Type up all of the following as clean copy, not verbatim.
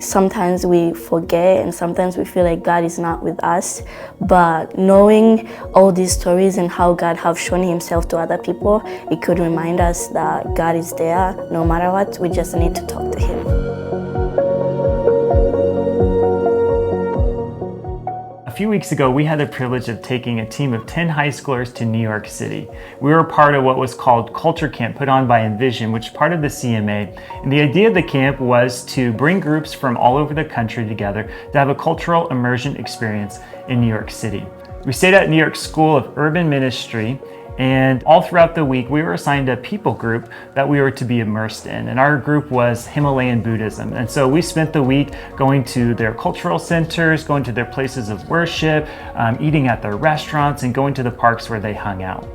Sometimes we forget and sometimes we feel like God is not with us, but knowing all these stories and how God have shown himself to other people, it could remind us that God is there no matter what. We just need to talk to him. A few weeks ago, we had the privilege of taking a team of 10 high schoolers to New York City. We were part of what was called Culture Camp, put on by Envision, which is part of the CMA. And the idea of the camp was to bring groups from all over the country together to have a cultural immersion experience in New York City. We stayed at New York School of Urban Ministry, and all throughout the week, we were assigned a people group that we were to be immersed in. And our group was Himalayan Buddhism. And so we spent the week going to their cultural centers, going to their places of worship, eating at their restaurants, and going to the parks where they hung out.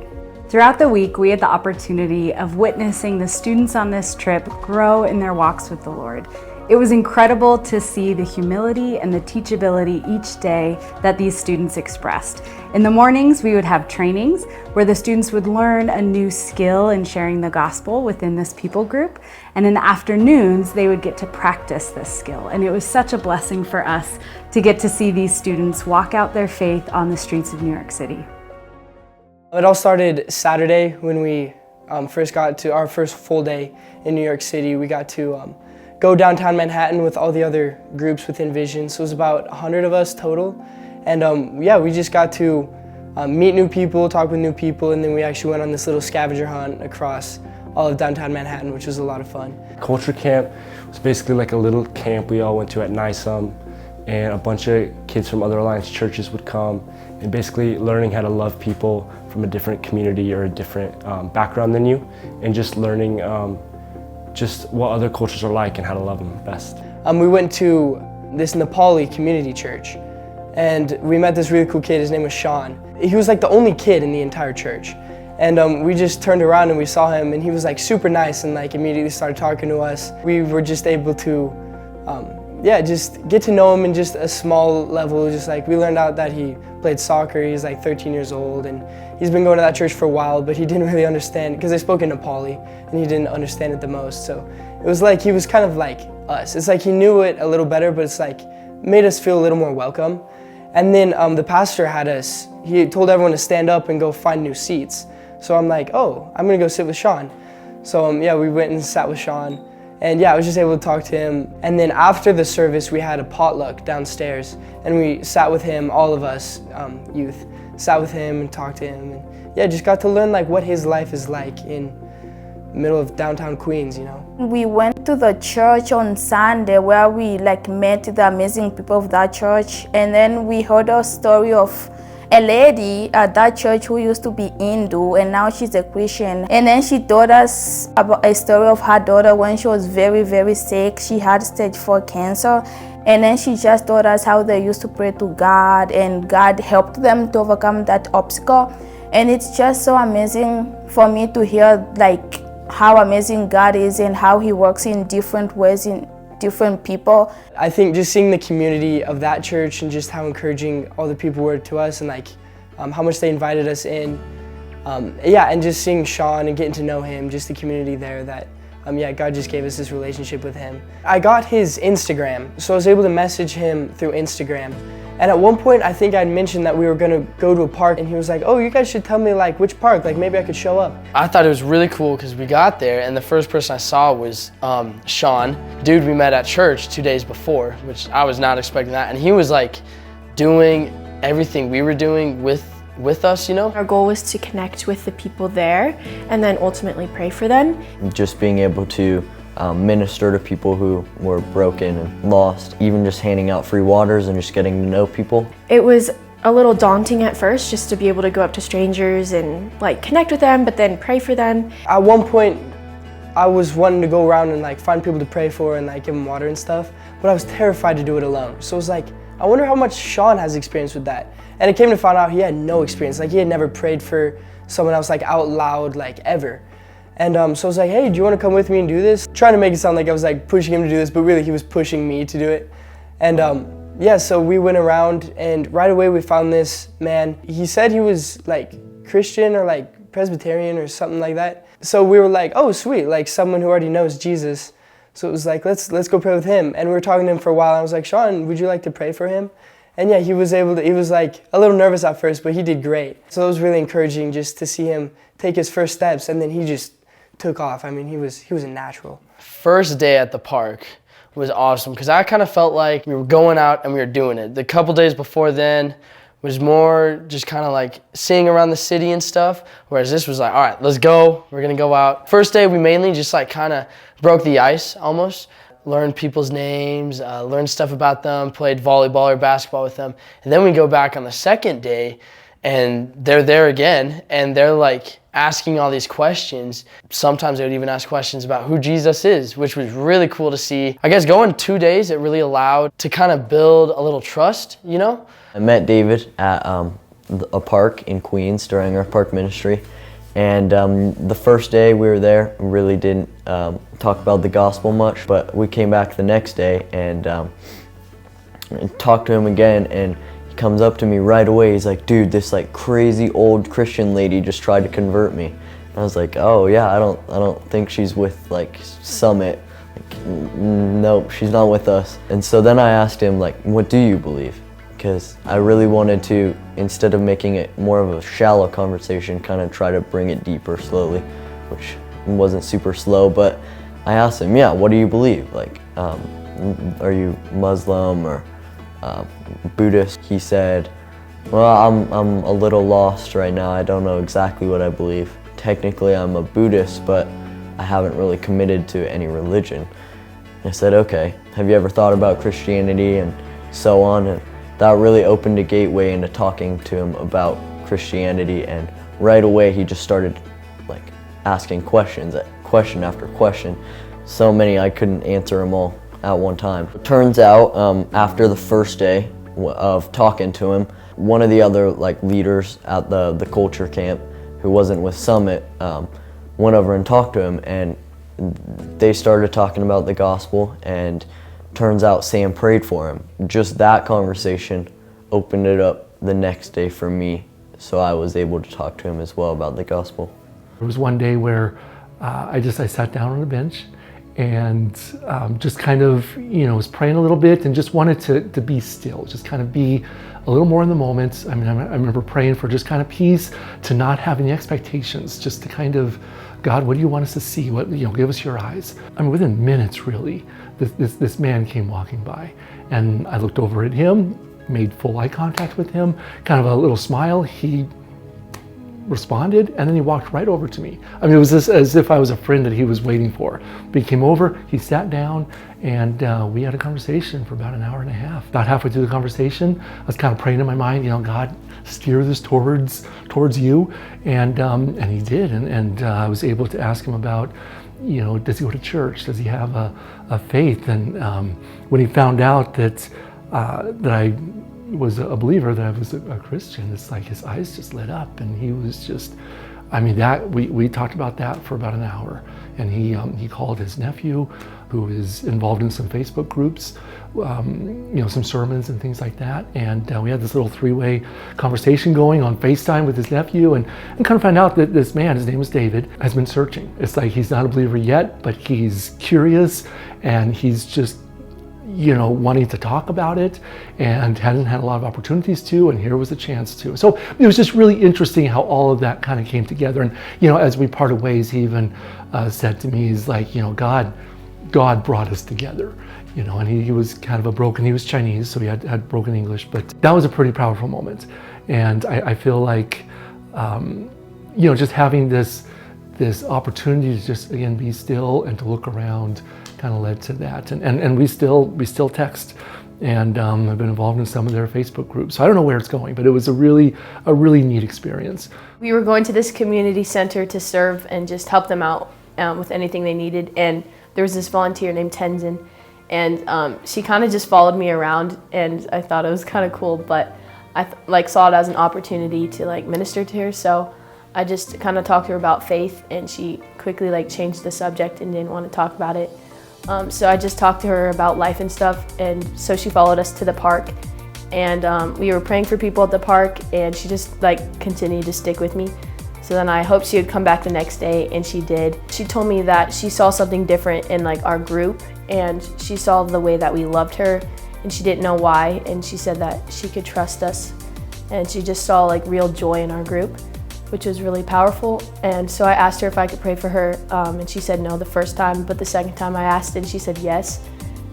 Throughout the week, we had the opportunity of witnessing the students on this trip grow in their walks with the Lord. It was incredible to see the humility and the teachability each day that these students expressed. In the mornings, we would have trainings where the students would learn a new skill in sharing the gospel within this people group. And in the afternoons, they would get to practice this skill. And it was such a blessing for us to get to see these students walk out their faith on the streets of New York City. It all started Saturday when we first got to our first full day in New York City. We got to go downtown Manhattan with all the other groups within Vision. So it was about 100 of us total. And yeah, we just got to meet new people, talk with new people, and then we actually went on this little scavenger hunt across all of downtown Manhattan, which was a lot of fun. Culture Camp was basically like a little camp we all went to at NYC, and a bunch of kids from other Alliance churches would come, and basically learning how to love people from a different community or a different background than you, and just learning just what other cultures are like and how to love them best. We went to this Nepali community church, and we met this really cool kid. His name was Sean. He was like the only kid in the entire church. And we just turned around and we saw him, and he was like super nice and like immediately started talking to us. We were just able to yeah, just get to know him in just a small level. Just like we learned out that he played soccer. He's like 13 years old, and he's been going to that church for a while, but he didn't really understand because they spoke in Nepali and he didn't understand it the most. So it was like he was kind of like us. It's like he knew it a little better, but it's like made us feel a little more welcome. And then the pastor he told everyone to stand up and go find new seats. So I'm like, oh, I'm gonna go sit with Sean. So yeah, we went and sat with Sean. And yeah, I was just able to talk to him. And then after the service, we had a potluck downstairs, and we sat with him, all of us youth, sat with him and talked to him. And yeah, just got to learn like what his life is like in the middle of downtown Queens, you know. We went to the church on Sunday where we met the amazing people of that church, and then we heard a story of a lady at that church who used to be Hindu and now she's a Christian. And then she told us about a story of her daughter when she was very, very sick. She had stage 4 cancer. And then she just told us how they used to pray to God, and God helped them to overcome that obstacle. And it's just so amazing for me to hear like how amazing God is and how he works in different ways in different people. I think just seeing the community of that church and just how encouraging all the people were to us, and like how much they invited us in. Yeah, and just seeing Sean and getting to know him, just the community there, that yeah, God just gave us this relationship with him. I got his Instagram, so I was able to message him through Instagram. And at one point, I think I'd mentioned that we were gonna go to a park, and he was like, oh, you guys should tell me like which park, like maybe I could show up. I thought it was really cool because we got there and the first person I saw was Sean, dude we met at church 2 days before, which I was not expecting that. And he was like doing everything we were doing with us, you know? Our goal was to connect with the people there and then ultimately pray for them. Just being able to minister to people who were broken and lost, even just handing out free waters and just getting to know people. It was a little daunting at first just to be able to go up to strangers and like connect with them, but then pray for them. At one point, I was wanting to go around and like find people to pray for and like give them water and stuff, but I was terrified to do it alone. So it was like, I wonder how much Sean has experience with that. And it came to find out he had no experience. Like he had never prayed for someone else like out loud, like ever. And so I was like, hey, do you want to come with me and do this? Trying to make it sound like I was like pushing him to do this, but really he was pushing me to do it. And yeah, so we went around, and right away we found this man. He said he was like Christian or like Presbyterian or something like that. So we were like, oh sweet, like someone who already knows Jesus. So it was like, let's go pray with him. And we were talking to him for a while. And I was like, Sean, would you like to pray for him? And yeah, he was like a little nervous at first, but he did great. So it was really encouraging just to see him take his first steps, and then he just took off. I mean, he was a natural. First day at the park was awesome because I kind of felt like we were going out and we were doing it. The couple days before then was more just kind of like seeing around the city and stuff, whereas this was like, all right, let's go. We're gonna go out. First day we mainly just like kind of broke the ice almost. Learned people's names, learned stuff about them, played volleyball or basketball with them. And then we go back on the second day and they're there again and they're like asking all these questions. Sometimes they would even ask questions about who Jesus is, which was really cool to see. I guess going 2 days, it really allowed to kind of build a little trust, you know? I met David at a park in Queens during our park ministry. And the first day we were there, we really didn't talk about the gospel much, but we came back the next day and talked to him again, and he comes up to me right away. He's like, dude, this like crazy old Christian lady just tried to convert me. And I was like, oh yeah, I don't think she's with like Summit. Like, nope, she's not with us. And so then I asked him, like, what do you believe? Because I really wanted to, instead of making it more of a shallow conversation, kind of try to bring it deeper slowly, which wasn't super slow, but I asked him, yeah, what do you believe? Like, are you Muslim or Buddhist? He said, well, I'm a little lost right now. I don't know exactly what I believe. Technically, I'm a Buddhist, but I haven't really committed to any religion. I said, okay, have you ever thought about Christianity and so on? And that really opened a gateway into talking to him about Christianity, and right away he just started like asking questions, question after question. So many I couldn't answer them all at one time. It turns out after the first day of talking to him, one of the other like leaders at the culture camp who wasn't with Summit went over and talked to him, and they started talking about the gospel, and turns out Sam prayed for him. Just that conversation opened it up the next day for me, so I was able to talk to him as well about the gospel. There was one day where I sat down on a bench and just kind of, was praying a little bit and just wanted to be still, just kind of be a little more in the moment. I mean, I remember praying for just kind of peace, to not have any expectations, just to kind of, God, what do you want us to see? What, give us your eyes. I mean, within minutes, really, this man came walking by, and I looked over at him, made full eye contact with him, kind of a little smile. He responded, and then he walked right over to me. I mean, it was as if I was a friend that he was waiting for. But he came over, he sat down, and we had a conversation for about an hour and a half. About halfway through the conversation, I was kind of praying in my mind, God, steer this towards you, and he did, and I was able to ask him about, does he go to church? Does he have a faith? And when he found out that I was a believer, that I was a Christian, it's like his eyes just lit up, and he was just, I mean, that we talked about that for about an hour, and he called his nephew, who is involved in some Facebook groups, some sermons and things like that, and we had this little three-way conversation going on FaceTime with his nephew, and kind of found out that this man, his name is David, has been searching. It's like he's not a believer yet, but he's curious, and he's just wanting to talk about it, and hadn't had a lot of opportunities to, and here was a chance to. So it was just really interesting how all of that kind of came together. And as we parted ways, he even said to me, he's like, God brought us together, and he was kind of he was Chinese, so he had broken English, but that was a pretty powerful moment. And I feel like, just having this opportunity to just, again, be still and to look around kind of led to that. And we still text, and I've been involved in some of their Facebook groups. So I don't know where it's going, but it was a really neat experience. We were going to this community center to serve and just help them out with anything they needed. And there was this volunteer named Tenzin, and she kind of just followed me around, and I thought it was kind of cool, but I saw it as an opportunity to minister to her. So I just kind of talked to her about faith, and she quickly changed the subject and didn't want to talk about it. So I just talked to her about life and stuff, and so she followed us to the park, and we were praying for people at the park, and she just continued to stick with me. So then I hoped she would come back the next day, and she did. She told me that she saw something different in our group, and she saw the way that we loved her, and she didn't know why, and she said that she could trust us, and she just saw like real joy in our group, which was really powerful. And so I asked her if I could pray for her, and she said no the first time, but the second time I asked and she said yes.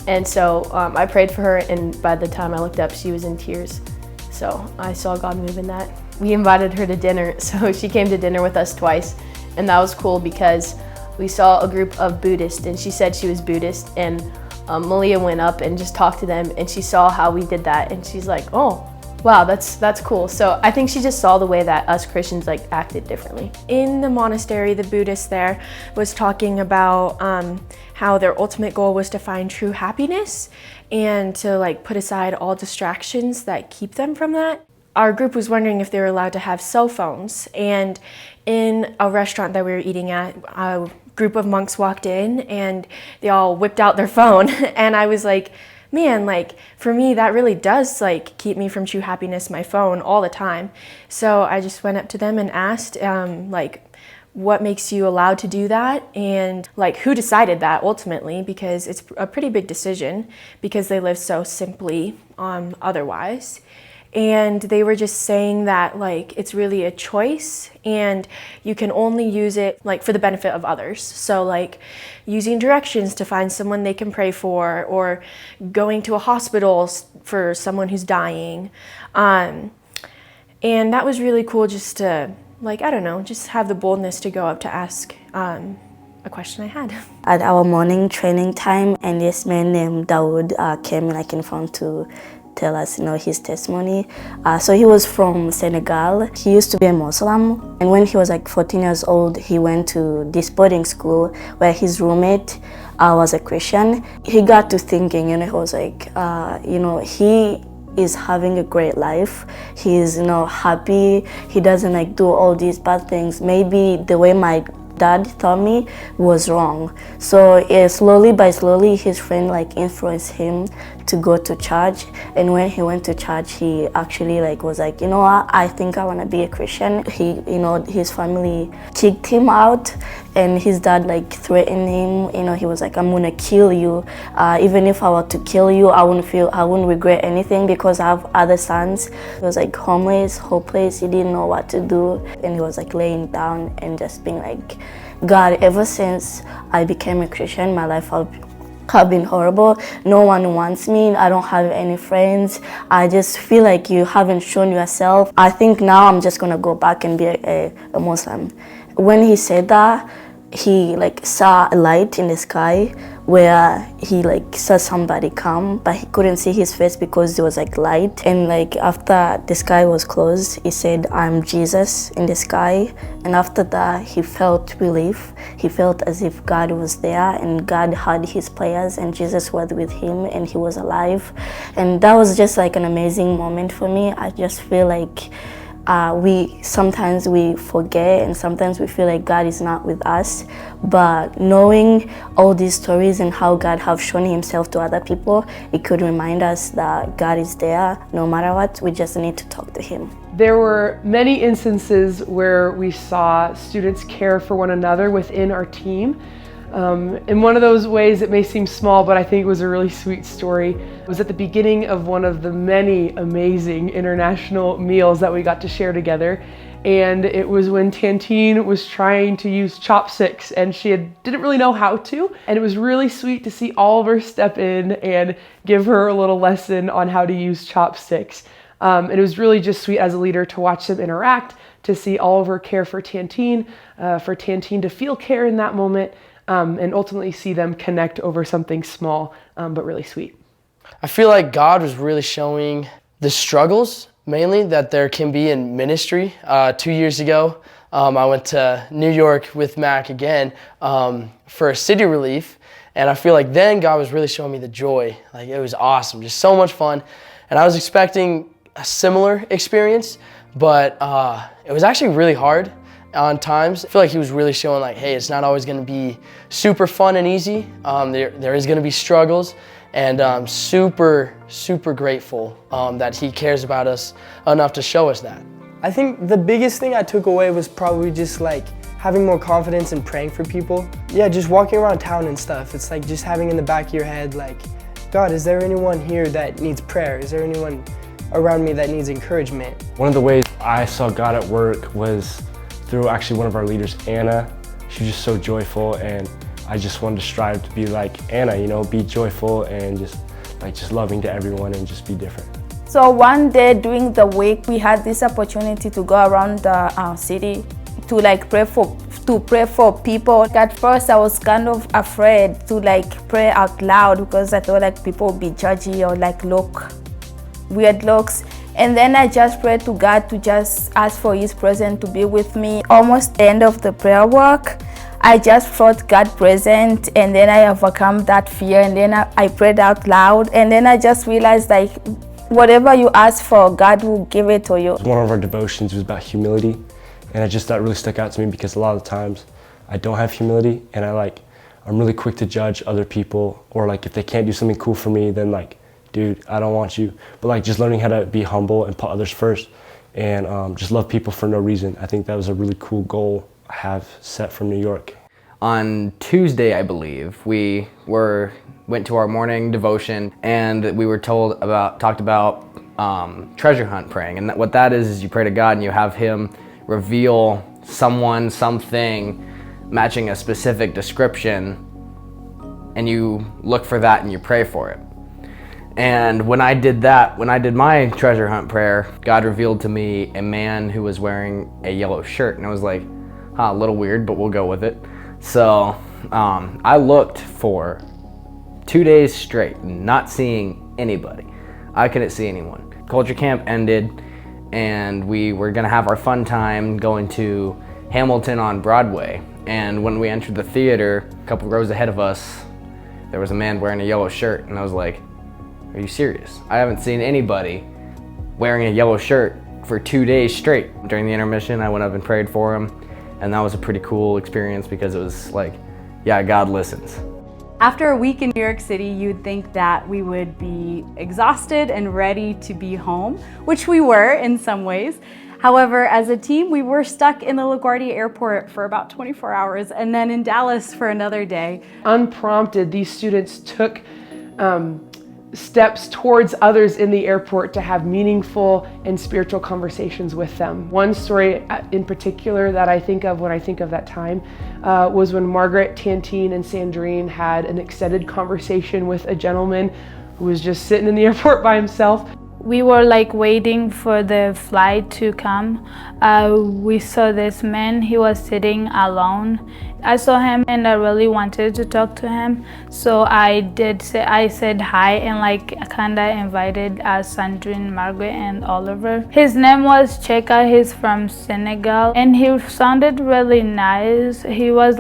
And so I prayed for her, and by the time I looked up, she was in tears. So I saw God move in that. We invited her to dinner, so she came to dinner with us twice, and that was cool because we saw a group of Buddhists, and she said she was Buddhist, and Malia went up and just talked to them, and she saw how we did that, and she's like, oh, wow, that's cool. So I think she just saw the way that us Christians like acted differently. In the monastery, the Buddhist there was talking about how their ultimate goal was to find true happiness and to like put aside all distractions that keep them from that. Our group was wondering if they were allowed to have cell phones, and in a restaurant that we were eating at, a group of monks walked in and they all whipped out their phone, and I was like, man, like for me that really does like keep me from true happiness, my phone, all the time. So I just went up to them and asked like, what makes you allowed to do that, and like who decided that ultimately, because it's a pretty big decision because they live so simply otherwise. And they were just saying that like it's really a choice, and you can only use it like for the benefit of others. So like using directions to find someone they can pray for, or going to a hospital for someone who's dying. And that was really cool, just to like, I don't know, just have the boldness to go up to ask a question I had. At our morning training time, and this man named Dawood came like in front to tell us, his testimony. So he was from Senegal. He used to be a Muslim, and when he was like 14 years old, he went to this boarding school where his roommate was a Christian. He got to thinking, he was like, he is having a great life. He's, happy. He doesn't like do all these bad things. Maybe the way my dad taught me was wrong. So slowly by slowly, his friend like influenced him to go to church. And when he went to church, he actually like was like, what, I think I want to be a Christian. He, his family kicked him out, and his dad like threatened him. He was like, I'm gonna kill you. Even if I were to kill you, I wouldn't regret anything because I have other sons. He was like homeless, hopeless. He didn't know what to do, and he was like laying down and just being like, God, ever since I became a Christian, my life have been horrible. No one wants me. I don't have any friends. I just feel like you haven't shown yourself. I think now I'm just gonna go back and be a Muslim. When he said that, he like saw a light in the sky where he like saw somebody come, but he couldn't see his face because there was like light. And like after the sky was closed, he said, I'm Jesus in the sky. And after that, he felt relief. He felt as if God was there, and God heard his prayers, and Jesus was with him, and he was alive. And that was just like an amazing moment for me. I just feel like sometimes we forget, and sometimes we feel like God is not with us, but knowing all these stories and how God have shown himself to other people, it could remind us that God is there no matter what. We just need to talk to him. There were many instances where we saw students care for one another within our team. In one of those ways, it may seem small, but I think it was a really sweet story. It was at the beginning of one of the many amazing international meals that we got to share together. And it was when Tantine was trying to use chopsticks, and she didn't really know how to. And it was really sweet to see Oliver step in and give her a little lesson on how to use chopsticks. And it was really just sweet as a leader to watch them interact, to see Oliver care for Tantine to feel care in that moment, and ultimately see them connect over something small, but really sweet. I feel like God was really showing the struggles mainly that there can be in ministry. 2 years ago, I went to New York with Mac again for a city relief, and I feel like then God was really showing me the joy. Like, it was awesome, just so much fun. And I was expecting a similar experience, but it was actually really hard on times. I feel like he was really showing like, hey, it's not always gonna be super fun and easy. There is gonna be struggles, and I'm super grateful that he cares about us enough to show us that. I think the biggest thing I took away was probably just like having more confidence in praying for people. Yeah, just walking around town and stuff. It's like just having in the back of your head, like, God, is there anyone here that needs prayer? Is there anyone around me that needs encouragement? One of the ways I saw God at work was through actually one of our leaders, Anna. She was just so joyful, and I just wanted to strive to be like Anna, you know, be joyful and just loving to everyone and just be different. So one day during the week, we had this opportunity to go around the city to pray for people. At first, I was kind of afraid to pray out loud because I thought people would be judgy or look weird looks. And then I just prayed to God to just ask for His presence to be with me. Almost the end of the prayer work, I just felt God present, and then I overcome that fear, and then I prayed out loud, and then I just realized whatever you ask for, God will give it to you. One of our devotions was about humility, and that really stuck out to me because a lot of times I don't have humility, and I'm really quick to judge other people, or if they can't do something cool for me, then dude, I don't want you. But just learning how to be humble and put others first, and just love people for no reason. I think that was a really cool goal I have set from New York. On Tuesday, I believe, we went to our morning devotion, and we were talked about treasure hunt praying. And what that is you pray to God and you have Him reveal someone, something matching a specific description, and you look for that and you pray for it. And when I did my treasure hunt prayer, God revealed to me a man who was wearing a yellow shirt, and I was like, a little weird, but we'll go with it. So I looked for 2 days straight, not seeing anybody. I couldn't see anyone. Culture camp ended, and we were gonna have our fun time going to Hamilton on Broadway. And when we entered the theater, a couple rows ahead of us, there was a man wearing a yellow shirt, and I was like, are you serious? I haven't seen anybody wearing a yellow shirt for 2 days straight. During the intermission, I went up and prayed for him, and that was a pretty cool experience because it was yeah, God listens. After a week in New York City, you'd think that we would be exhausted and ready to be home, which we were in some ways. However, as a team, we were stuck in the LaGuardia airport for about 24 hours and then in Dallas for another day. Unprompted, these students took steps towards others in the airport to have meaningful and spiritual conversations with them. One story in particular that I think of when I think of that time was when Margaret, Tantine, and Sandrine had an extended conversation with a gentleman who was just sitting in the airport by himself. We were waiting for the flight to come. We saw this man, he was sitting alone. I saw him and I really wanted to talk to him. So I said hi and kinda invited Sandrine, Margaret, and Oliver. His name was Cheka, he's from Senegal, and he sounded really nice. He was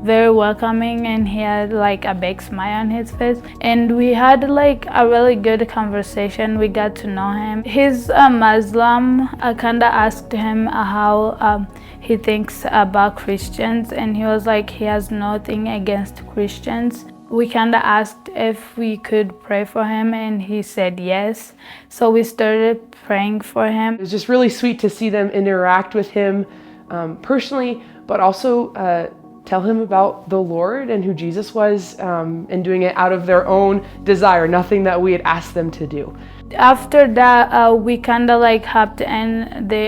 very welcoming, and he had a big smile on his face, and we had a really good conversation. We got to know him. He's a Muslim. I kinda asked him how he thinks about Christians, and he was he has nothing against Christians. We kinda asked if we could pray for him, and he said yes. So we started praying for him. It was just really sweet to see them interact with him personally, but also tell him about the Lord and who Jesus was, and doing it out of their own desire, nothing that we had asked them to do. After that, we kinda hopped in the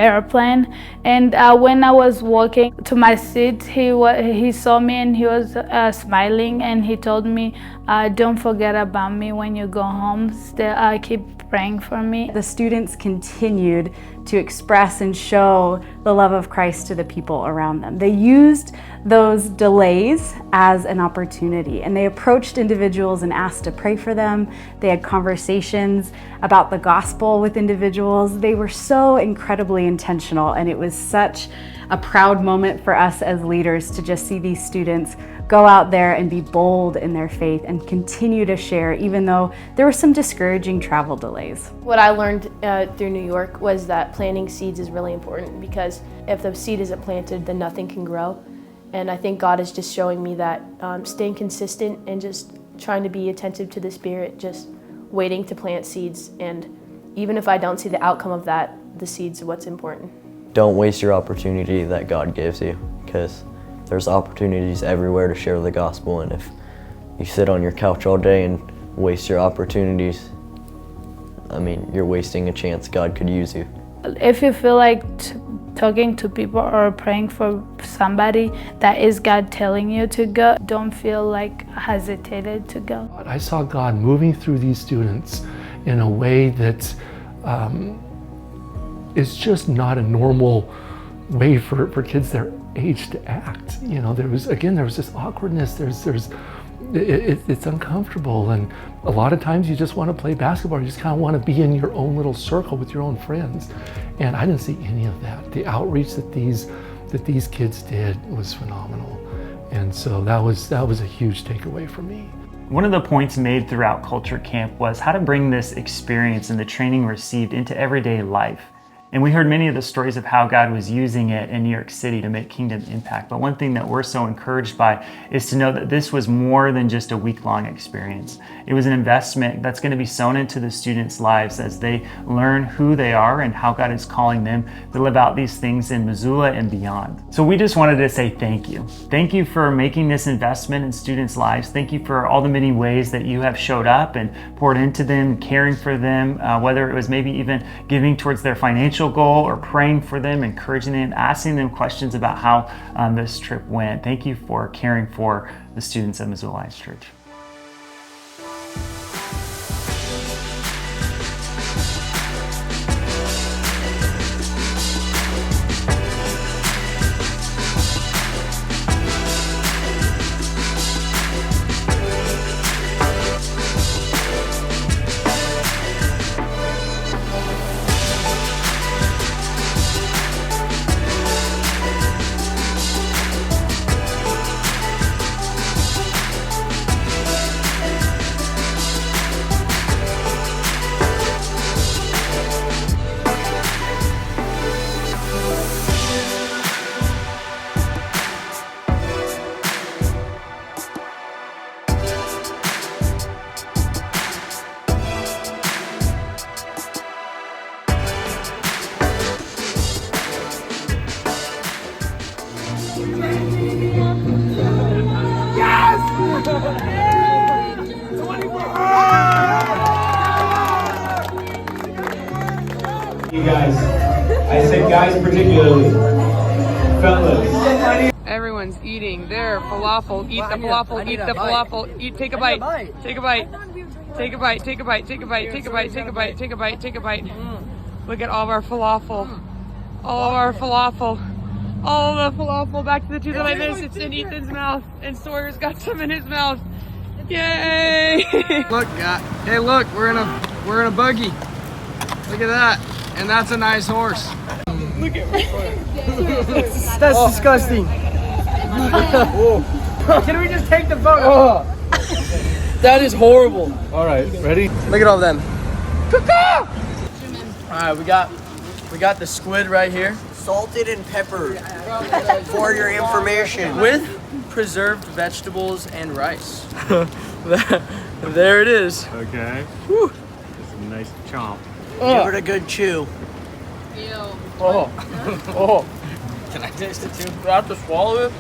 airplane, and when I was walking to my seat, he saw me and he was smiling, and he told me, don't forget about me when you go home. Still, keep praying for me. The students continued to express and show the love of Christ to the people around them. They used those delays as an opportunity, and they approached individuals and asked to pray for them. They had conversations about the gospel with individuals. They were so incredibly intentional, and it was such a proud moment for us as leaders to just see these students go out there and be bold in their faith and continue to share, even though there were some discouraging travel delays. What I learned through New York was that planting seeds is really important, because if the seed isn't planted, then nothing can grow. And I think God is just showing me that staying consistent and just trying to be attentive to the Spirit, just waiting to plant seeds. And even if I don't see the outcome of that, the seeds are what's important. don't waste your opportunity that God gives you, because there's opportunities everywhere to share the gospel, and if you sit on your couch all day and waste your opportunities, I mean, you're wasting a chance God could use you. If you feel like talking to people or praying for somebody that is God telling you to go, don't feel like hesitated to go. I saw God moving through these students in a way that is just not a normal way for kids their age to act. You know, there was this awkwardness, it's uncomfortable, and a lot of times you just want to play basketball, you just kind of want to be in your own little circle with your own friends. And I didn't see any of that. The outreach that these kids did was phenomenal. And so that was a huge takeaway for me. One of the points made throughout Culture Camp was how to bring this experience and the training received into everyday life. And we heard many of the stories of how God was using it in New York City to make kingdom impact. But one thing that we're so encouraged by is to know that this was more than just a week-long experience. It was an investment that's going to be sown into the students' lives as they learn who they are and how God is calling them to live out these things in Missoula and beyond. So we just wanted to say thank you. Thank you for making this investment in students' lives. Thank you for all the many ways that you have showed up and poured into them, caring for them, whether it was maybe even giving towards their financial goal or praying for them, encouraging them, asking them questions about how this trip went. Thank you for caring for the students at Missoula Alliance Church. You guys, I said guys particularly, fellas. Everyone's eating their falafel. Eat the falafel, eat the falafel, eat, take a bite, take a bite, take a bite, take a bite, take a bite, take a bite, take a bite, take a bite, take a bite. Look at all of our falafel. All of our falafel. All of the falafel back to the two that I missed. It's in Ethan's mouth, and Sawyer's got some in his mouth. Yay! Look, hey, look, we're in a buggy. Look at that, and that's a nice horse. Look at me. That's disgusting. Can we just take the photo? That is horrible. All right, ready? Look at all of them. All right, we got the squid right here. Salted and peppered, for your information. With preserved vegetables and rice. There it is. Okay. Whew. That's a nice chomp. Give it a good chew. Oh. Can I taste it too? Do I have to swallow it?